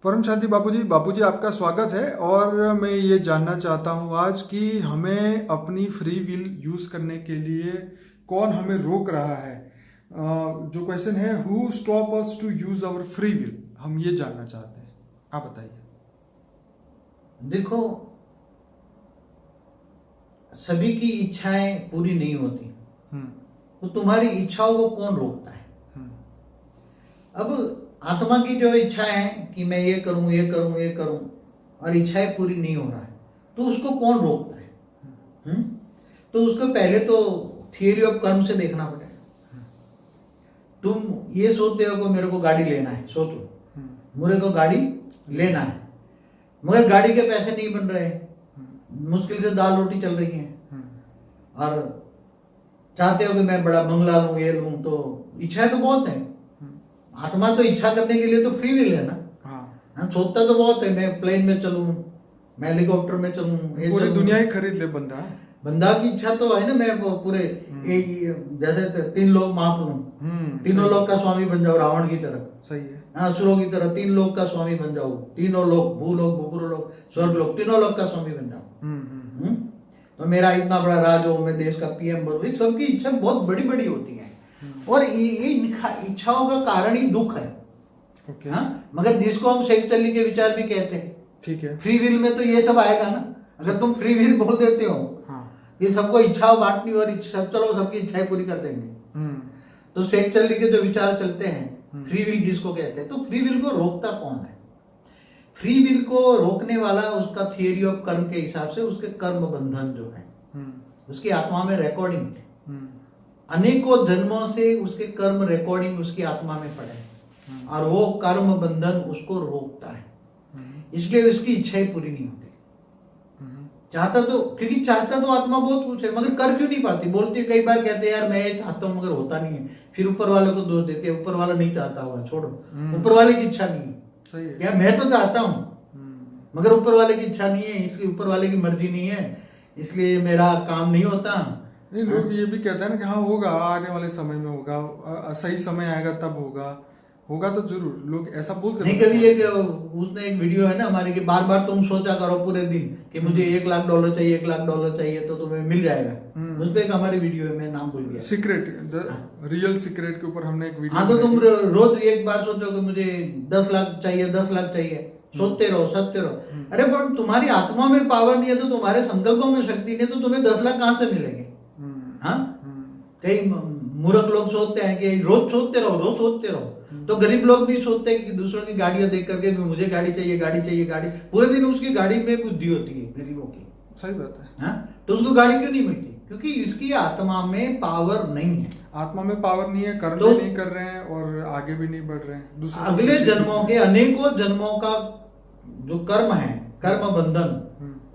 परम शांति बापूजी आपका स्वागत है। और मैं ये जानना चाहता हूँ आज कि हमें अपनी फ्री विल यूज़ करने के लिए कौन हमें रोक रहा है। जो क्वेश्चन है, who stop us to use our free will, हम ये जानना चाहते हैं। आप बताइए। देखो, सभी की इच्छाएं पूरी नहीं होती, तो तुम्हारी इच्छाओं को कौन रोकता है? अब आत्मा की जो इच्छा है कि मैं ये करूं ये करूं ये करूं और इच्छाएं पूरी नहीं हो रहा है, तो उसको कौन रोकता है? तो उसको पहले तो थियरी ऑफ कर्म से देखना पड़ेगा। तुम ये सोचते हो कि मेरे को गाड़ी लेना है, सोचो मेरे को गाड़ी लेना है, मगर गाड़ी के पैसे नहीं बन रहे, मुश्किल से दाल रोटी चल रही है, और चाहते हो कि मैं बड़ा बंगला लूं ये लूं, तो इच्छाएं तो बहुत है। आत्मा तो इच्छा करने के लिए तो फ्री विल है ना। हाँ, सोचता तो बहुत है, मैं प्लेन में चलूं, मैं हेलीकॉप्टर में चलूं, पूरी दुनिया ही खरीद ले बंदा की इच्छा तो है ना। मैं वो पूरे जैसे 3 लोग माप लूं, तीनों लोग का स्वामी बन जाओ, रावण की तरह। सही है। असुरों की तरह 3 लोग का स्वामी बन जाओ, तीनों लोग, भूलोक, भूपुरलोक, स्वर्ग लोग, तीनों लोग का स्वामी बन जाओ। तो मेरा इतना बड़ा राज हो, मैं देश का पीएम बनूं। इस सबकी इच्छा बहुत बड़ी बड़ी होती है, और ये इच्छाओं का कारण ही दुख है। हाँ, मगर जिसको हम शेख चल्ली के विचार भी कहते हैं, ठीक है, फ्री विल में तो ये सब आएगा ना। अगर तुम फ्री विल बोल देते हो, ये सबको इच्छाओं बांटनी और सब, चलो सबकी इच्छाएं पूरी कर देंगे, तो शेख चल्ली के जो विचार चलते हैं, फ्री विल जिसको कहते हैं, तो फ्री विल को रोकता कौन है? फ्री विल को रोकने वाला उसका थियरी ऑफ कर्म के हिसाब से उसके कर्म बंधन जो है, उसकी आत्मा में रिकॉर्डिंग है। अनेकों जन्मों से उसके कर्म रिकॉर्डिंग उसकी आत्मा में पड़े हैं, और वो कर्म बंधन उसको रोकता है। इसलिए उसकी इच्छाएं पूरी नहीं होती। चाहता तो, क्योंकि चाहता तो आत्मा बहुत कुछ है, मगर कर क्यों नहीं पाती? बोलती, कई बार कहते हैं यार मैं ये चाहता हूं मगर होता नहीं है, फिर ऊपर वाले को दोष देते हैं, ऊपर वाला नहीं चाहता हुआ, छोड़ो, ऊपर वाले की इच्छा नहीं है। सही है। यार मैं तो चाहता हूं मगर ऊपर वाले की इच्छा नहीं है, इसलिए ऊपर वाले की मर्जी नहीं है, इसलिए मेरा काम नहीं होता। नहीं, लोग ये भी कहते हैं ना कि हाँ होगा, आने वाले समय में होगा, सही समय आएगा तब होगा तो जरूर, लोग ऐसा बोलते नहीं। कभी एक उसने एक वीडियो है ना हमारे, कि बार बार तुम सोचा करो पूरे दिन कि मुझे $1 लाख चाहिए, $1 लाख चाहिए, तो तुम्हें मिल जाएगा। उस पर एक हमारी वीडियो है, मैं नाम भूल गया, सीक्रेट, रियल सीक्रेट के ऊपर हमने एक वीडियो। हाँ, तो तुम रोज एक बार सोचो कि मुझे 10 लाख चाहिए, 10 लाख चाहिए, सोचते रहो, सोचते रहो। अरे बट तुम्हारी आत्मा में पावर नहीं है, तो तुम्हारे संकल्पों में शक्ति नहीं है, तो तुम्हें 10 लाख कहाँ से मिलेंगे? हाँ, कई मूर्ख लोग सोचते हैं कि रोज सोचते रहो, रोज सोचते रहो। तो गरीब लोग भी सोचते हैं कि दूसरों की गाड़ियां देख करके मुझे गाड़ी चाहिए, गाड़ी चाहिए, गाड़ी, पूरे दिन उसकी गाड़ी में बुद्धि होती है गरीबों की। सही बात है। हाँ, तो उसको गाड़ी क्यों नहीं मिलती? क्योंकि इसकी आत्मा में पावर नहीं है। आत्मा में पावर नहीं है, कर्म भी नहीं कर रहे हैं और आगे भी नहीं बढ़ रहे हैं। अगले जन्मों के, अनेकों जन्मों का जो कर्म है, कर्म बंधन,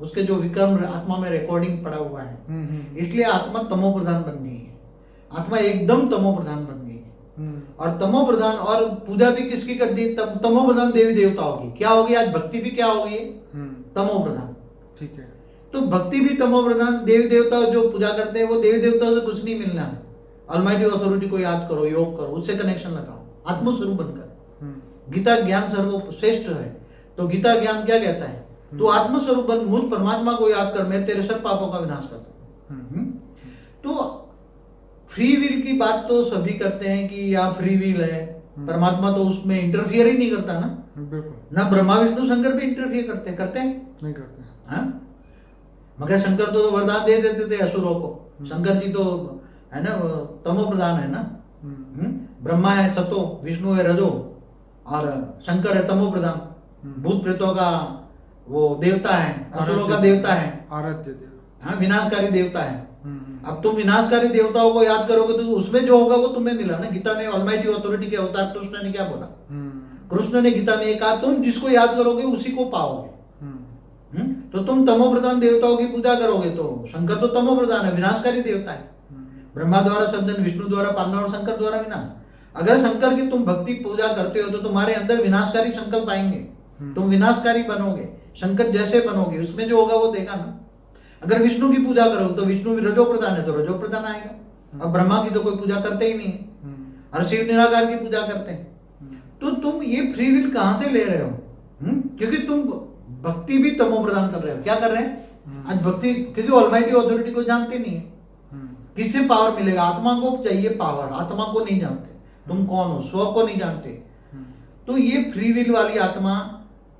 उसके जो विकर्म आत्मा में रिकॉर्डिंग पड़ा हुआ है, इसलिए आत्मा तमो प्रधान बन गई है। आत्मा एकदम तमो प्रधान बन गई है। और तमो प्रधान, और पूजा भी किसकी कर दी? तमो प्रधान देवी देवताओं की। क्या होगी आज? भक्ति भी क्या होगी? तमो प्रधान। ठीक है, तो भक्ति भी तमो प्रधान। देवी देवता जो पूजा करते हैं, वो देवी देवताओं से कुछ नहीं मिलना है। ऑलमाइटी अथॉरिटी को याद करो, योग करो, उससे कनेक्शन लगाओ, आत्मस्वरूप बनकर। गीता ज्ञान सर्वश्रेष्ठ है, तो गीता ज्ञान क्या कहता है? तो आत्मस्वरूप बन, मुझ परमात्मा को याद कर, मैं तेरे सब पापों का विनाश करता हूं। तो फ्री विल की बात तो सभी करते हैं कि या फ्री विल है, परमात्मा तो उसमें इंटरफियर ही नहीं करता ना। बिल्कुल ना, ब्रह्मा विष्णु शंकर भी इंटरफियर करते हैं? नहीं करते। हाँ, मगर शंकर तो वरदान दे देते थे असुरों को। शंकर जी तो है ना, तमो प्रधान है ना। ब्रह्मा है सतो, विष्णु है रजो, और शंकर है तमो प्रधान। भूत प्रेतों का वो देवता है, असुरों का देवता है, आराध्य देवता। हाँ, विनाशकारी देवता है। अब तुम विनाशकारी देवताओं को याद करोगे तो उसमें जो होगा वो तुम्हें मिला ना। गीता में ऑलमाइटी अथॉरिटी के अवतार कृष्ण ने क्या बोला? कृष्ण ने गीता में एक कहा, तुम जिसको याद करोगे उसी को पाओगे। तो तुम तमो प्रधान देवताओं की पूजा करोगे, तो शंकर तो तमो प्रधान है, विनाशकारी देवता है। ब्रह्मा द्वारा सृजन, विष्णु द्वारा पालना और शंकर द्वारा विनाश। अगर शंकर की तुम भक्ति पूजा करते हो तो तुम्हारे अंदर विनाशकारी संकल्प आएंगे, तुम विनाशकारी बनोगे, शंकर जैसे बनोगे, उसमें जो होगा वो देखा ना। अगर विष्णु की पूजा करो तो विष्णु भी रजो प्रधान है, तो रजो प्रधान आएगा। अब ब्रह्मा की तो कोई पूजा करते ही नहीं है, और शिव निराकार की पूजा करते हैं। तो तुम ये फ्री विल कहां से ले रहे हो? क्योंकि तुम भक्ति भी तमो प्रदान कर रहे हो। क्या कर रहे हैं आज भक्ति? क्योंकि ऑलमाइटी अथॉरिटी को जानते नहीं है। किससे पावर मिलेगा? आत्मा को चाहिए पावर, आत्मा को नहीं जानते। तुम कौन हो, स्व को नहीं जानते। तो ये फ्री विल वाली आत्मा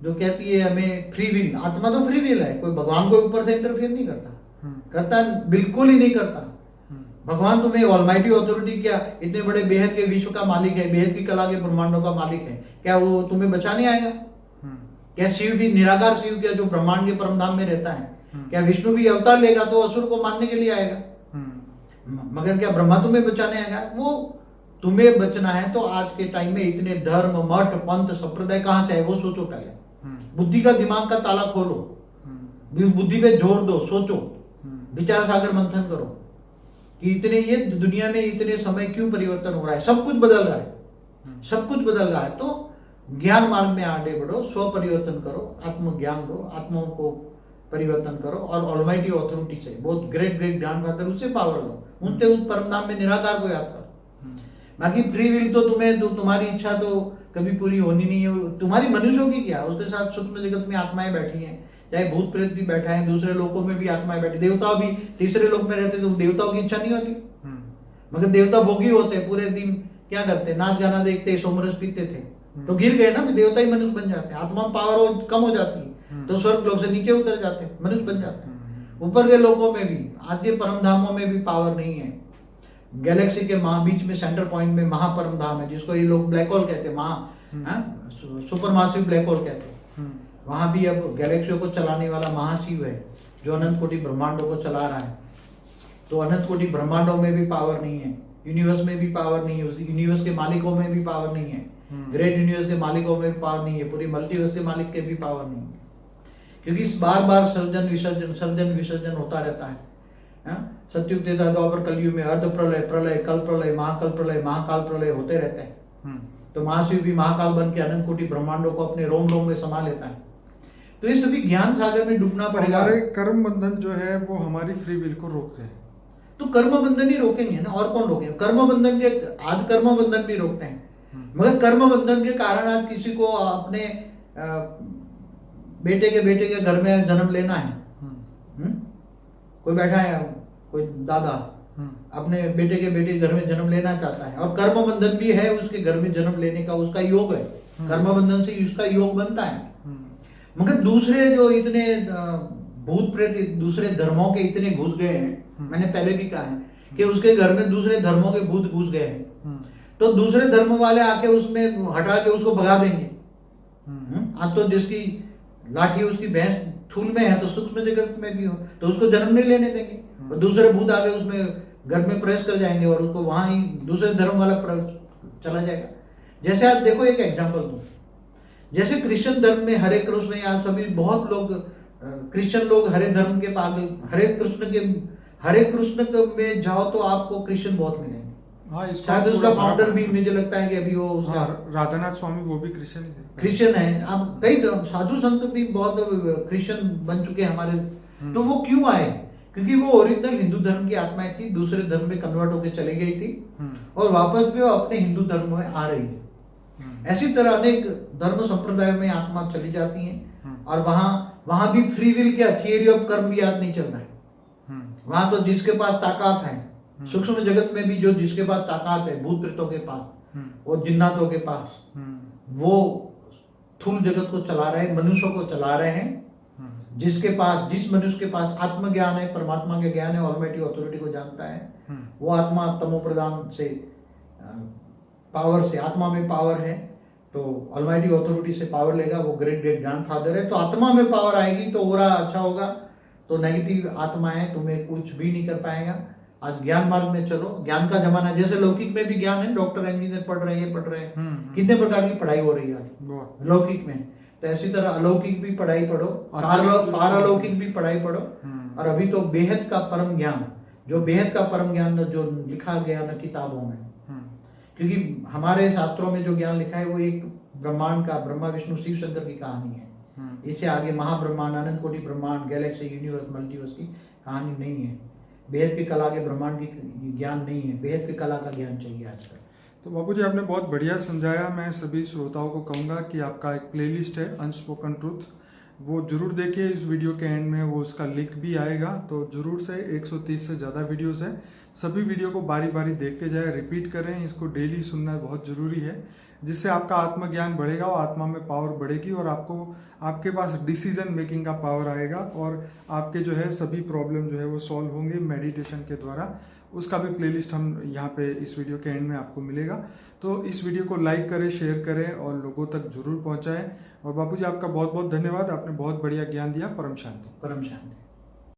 जो कहती है हमें फ्री विल, आत्मा तो फ्री विल है, कोई भगवान को ऊपर से इंटरफेयर नहीं करता, करता बिल्कुल ही नहीं करता। भगवान तुम्हें ऑलमाइटी अथॉरिटी क्या इतने बड़े बेहद के विश्व का मालिक है, बेहद की कला के ब्रह्मांडों का मालिक है, क्या वो तुम्हें बचाने आएगा? क्या शिव भी निराकार शिव क्या जो ब्रह्मांड के परम धाम में रहता है, क्या विष्णु भी अवतार लेगा तो असुर को मारने के लिए आएगा? मगर क्या ब्रह्मा तुम्हें बचाने आएगा? वो तुम्हें बचना है तो आज के टाइम में इतने धर्म मठ पंथ संप्रदाय कहां से है वो सोचो पहले। बुद्धि का दिमाग का ताला खोलो, बुद्धि पे जोर दो, सोचो, विचार सागर मंथन करो कि इतने ये दुनिया में इतने समय क्यों परिवर्तन हो रहा है। सब कुछ बदल रहा है, सब कुछ बदल रहा है। तो ज्ञान मार्ग में आगे बढ़ो, स्व परिवर्तन करो, आत्मज्ञान दो, आत्माओं को परिवर्तन करो और ऑलमाइटी अथॉरिटी से बहुत ग्रेट ग्रेट ज्ञान फादर उससे पावर लो, उनसे उस परम नाम में निराकार को याद करो। बाकी फ्री विल तो तुम्हें तो तुम्हारी इच्छा तो कभी पूरी होनी नहीं है। तुम्हारी मनुष्यों की क्या, उसके साथ सूक्ष्म जगत में आत्माएं बैठी हैं, चाहे भूत प्रेत भी बैठा है, दूसरे लोकों में भी आत्माएं बैठी, देवता भी तीसरे लोक में रहते तो देवताओं की इच्छा नहीं होती। मगर देवता भोगी होते, पूरे दिन क्या करते, नाच गाना देखते, सोमरस पीते थे, तो गिर गए ना, देवता ही मनुष्य बन जाते हैं। आत्मा पावर कम हो जाती है तो स्वर्ग लोक से नीचे उतर जाते हैं, मनुष्य बन जाते हैं। ऊपर के लोकों में भी, आज के परम धामों में भी पावर नहीं है। गैलेक्सी के बीच में सेंटर पॉइंट में महापरम धाम है, जिसको ये लोग ब्लैक होल कहते हैं, सुपरमासिव ब्लैक होल कहते हैं। वहां भी अब गैलेक्सियों को चलाने वाला महाशिव है जो अनंत कोटि ब्रह्मांडों को चला रहा है। तो अनंत कोटि ब्रह्मांडों में भी पावर नहीं है, यूनिवर्स में भी पावर नहीं है, उस यूनिवर्स के मालिकों में भी पावर नहीं है, ग्रेट यूनिवर्स के मालिकों में भी पावर नहीं है, पूरी मल्टीवर्स के मालिक के भी पावर नहीं है। क्योंकि इस बार बार सर्जन विसर्जन होता रहता है। सत्युग त्रेता द्वापर कलयुग में अर्ध प्रलय, प्रलय, कल प्रलय, महाकल प्रलय, महाकाल प्रलय होते रहते हैं। तो महाशिव भी महाकाल बन के अनंत कोटि ब्रह्मांडों को अपने रोम रोम में समा लेता है। तो ये सभी ज्ञान सागर में डूबना पड़ेगा। हमारे कर्म बंधन जो है वो हमारी फ्री विल को रोकते हैं। तो कर्म बंधन ही रोकेंगे ना, और कौन रोकेगा? कर्म बंधन के आज कर्म बंधन भी रोकते हैं, मगर कर्म बंधन के कारण आज किसी को अपने बेटे के घर में जन्म लेना है। कोई बैठा है, कोई दादा अपने बेटे के घर में जन्म लेना चाहता है और कर्म बंधन भी है उसके घर में जन्म लेने का, उसका योग है, कर्म बंधन से उसका योग बनता है। मगर दूसरे जो इतने भूत प्रेत दूसरे धर्मों के इतने घुस गए हैं, मैंने पहले भी कहा है कि उसके घर में दूसरे धर्मों के भूत घुस गए हैं, तो दूसरे धर्म वाले आके उसमें हटा के उसको भगा देंगे। आज तो जिसकी लाठी उसकी भैंस थूल में है तो सूक्ष्म जगत में भी हो तो उसको जन्म नहीं लेने देंगे, और दूसरे भूत आके उसमें घर में प्रवेश कर जाएंगे और उसको वहां ही दूसरे धर्म वाला चला जाएगा। जैसे आप देखो, एक एग्जांपल दूं, जैसे क्रिश्चियन धर्म में हरे कृष्ण या सभी बहुत लोग क्रिश्चियन लोग हरे धर्म के पागल, हरे कृष्ण में जाओ तो आपको क्रिश्चियन बहुत मिलेंगे। शायद उसका फाउंडर भी मुझे लगता है कि अभी वो उसका राधानाथ स्वामी वो भी क्रिश्चियन है। आप कई साधु संत भी बहुत क्रिश्चियन बन चुके हैं हमारे। तो वो क्यों आए? क्योंकि वो ओरिजिनल हिंदू धर्म की आत्माएं थी, दूसरे धर्म में कन्वर्ट होकर चले गई थी और वापस भी वो अपने हिंदू धर्म में आ रही है। ऐसी तरह अनेक धर्म संप्रदाय में आत्मा चली जाती हैं और वहां भी फ्री विल क्या, थियरी ऑफ कर्म भी याद नहीं चल रहा है। वहां तो जिसके पास ताकत है, सूक्ष्म जगत में भी जो जिसके पास ताकत है, भूत प्रेतों के पास और जिन्नातों के पास, वो स्थूल जगत को चला रहे हैं, मनुष्यों को चला रहे हैं। जिस मनुष्य के पास आत्मज्ञान है, परमात्मा के ज्ञान है, ऑलमाइटी अथॉरिटी को जानता है, वो आत्मा तमो प्रदान से पावर से, आत्मा में पावर है तो ऑलमाइटी अथॉरिटी से पावर लेगा, वो ग्रेट ग्रेट ज्ञान फादर है। तो आत्मा में पावर आएगी तो ओरा अच्छा होगा। तो नेगेटिव आत्मा है, तुम्हें कुछ भी नहीं कर पाएगा। आज ज्ञान मार्ग में चलो, ज्ञान का जमाना। जैसे लौकिक में भी ज्ञान है, डॉक्टर इंजीनियर पढ़ रहे हैं, कितने प्रकार की पढ़ाई हो रही है लौकिक में। तो ऐसी तरह अलौकिक भी पढ़ाई पढ़ो, पारलौकिक भी पढ़ाई पढ़ो। और अभी तो बेहद का परम ज्ञान, जो बेहद का परम ज्ञान जो लिखा गया ना किताबों में, क्योंकि हमारे शास्त्रों में जो ज्ञान लिखा है वो एक ब्रह्मांड का, ब्रह्मा विष्णु शिव शंकर की कहानी है। इससे आगे महाब्रह्मांड, अनंत कोटि ब्रह्मांड, गैलेक्सी, यूनिवर्स, मल्टीवर्स की कहानी नहीं है। बेहद की कला के ब्रह्मांड की ज्ञान नहीं है, बेहद की कला का ज्ञान चाहिए आजकल। तो बाबू जी आपने बहुत बढ़िया समझाया। मैं सभी श्रोताओं को कहूँगा कि आपका एक प्लेलिस्ट है अनस्पोकन ट्रूथ, वो जरूर देखिए। इस वीडियो के एंड में वो उसका लिंक भी आएगा, तो जरूर से 130 से ज़्यादा वीडियोस हैं। सभी वीडियो को बारी बारी देखते जाए, रिपीट करें, इसको डेली सुनना बहुत ज़रूरी है, जिससे आपका आत्मज्ञान बढ़ेगा और आत्मा में पावर बढ़ेगी और आपके पास डिसीजन मेकिंग का पावर आएगा और आपके जो है सभी प्रॉब्लम जो है वो सॉल्व होंगे मेडिटेशन के द्वारा। उसका भी प्लेलिस्ट हम यहाँ पे इस वीडियो के एंड में आपको मिलेगा। तो इस वीडियो को लाइक करें, शेयर करें और लोगों तक जरूर पहुँचाएं। और बापूजी आपका बहुत बहुत धन्यवाद, आपने बहुत बढ़िया ज्ञान दिया। परम शांति। परम शांति।